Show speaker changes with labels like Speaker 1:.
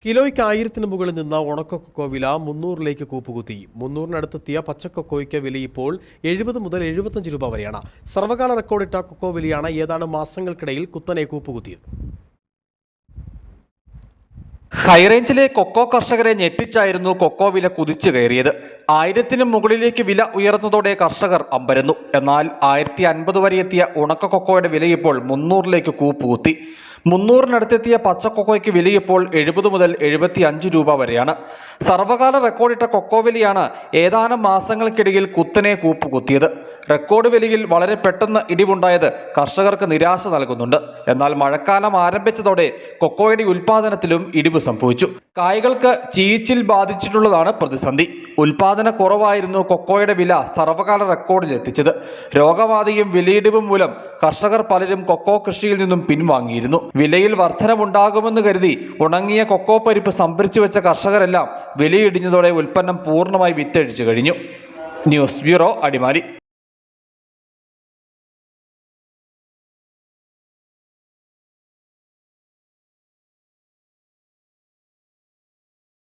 Speaker 1: കിലോയ്ക്ക് 1000-ന് മുകളിൽ നിന്ന ഉണക്കക്കൊക്കോ വില 300-ലേക്ക് കൂപ്പുകുത്തി. 300-നടുത്തെത്തിയ പച്ചക്കൊക്കോയ്ക്ക് വില ഇപ്പോൾ 70 മുതൽ 75 രൂപ വരെയാണ്. സർവകാല റെക്കോർഡിട്ട കൊക്കോ വിലയാണ് ഏതാനും മാസങ്ങൾക്കിടയിൽ കുത്തനെ കൂപ്പുകുത്തിയത്.
Speaker 2: ഹൈറേഞ്ചിലെ കൊക്കോ കർഷകരെ ഞെട്ടിച്ചായിരുന്നു കൊക്കോ വില കുതിച്ചു കയറിയത്. 1000-ന് മുകളിലേക്ക് വില ഉയർന്നതോടെ കർഷകർ അമ്പരന്നു. എന്നാൽ 1050 വരെ എത്തിയ ഉണക്ക കൊക്കോയുടെ വില ഇപ്പോൾ 300-ലേക്ക് കൂപ്പുകുത്തി. 300-നടുത്തെത്തിയ പച്ചക്കൊക്കോയ്ക്ക് വില ഇപ്പോൾ 70 മുതൽ 75 രൂപ വരെയാണ്. സർവകാല റെക്കോർഡിട്ട കൊക്കോ വിലയാണ് ഏതാനും മാസങ്ങൾക്കിടയിൽ കുത്തനെ കൂപ്പുകുത്തിയത്. റെക്കോർഡ് വിലയിൽ വളരെ പെട്ടെന്ന് ഇടിവുണ്ടായത് കർഷകർക്ക് നിരാശ നൽകുന്നുണ്ട്. എന്നാൽ മഴക്കാലം ആരംഭിച്ചതോടെ കൊക്കോയുടെ ഉൽപാദനത്തിലും ഇടിവ് സംഭവിച്ചു. കായ്കൾക്ക് ചീച്ചിൽ ബാധിച്ചിട്ടുള്ളതാണ് പ്രതിസന്ധി. ഉൽപാദന കുറവായിരുന്നു കൊക്കോയുടെ വില സർവകാല റെക്കോർഡിലെത്തിച്ചത്. രോഗബാധയും വിലയിടിവും മൂലം കർഷകർ പലരും കൊക്കോ കൃഷിയിൽ നിന്നും പിൻവാങ്ങിയിരുന്നു. വിലയിൽ വർധനവുണ്ടാകുമെന്ന് കരുതി ഉണങ്ങിയ കൊക്കോ പരിപ്പ് സംഭരിച്ചു വെച്ച കർഷകരെല്ലാം വിലയിടിഞ്ഞതോടെ ഉൽപ്പന്നം പൂർണ്ണമായി വിറ്റഴിച്ചു കഴിഞ്ഞു. News bureau, Adimali.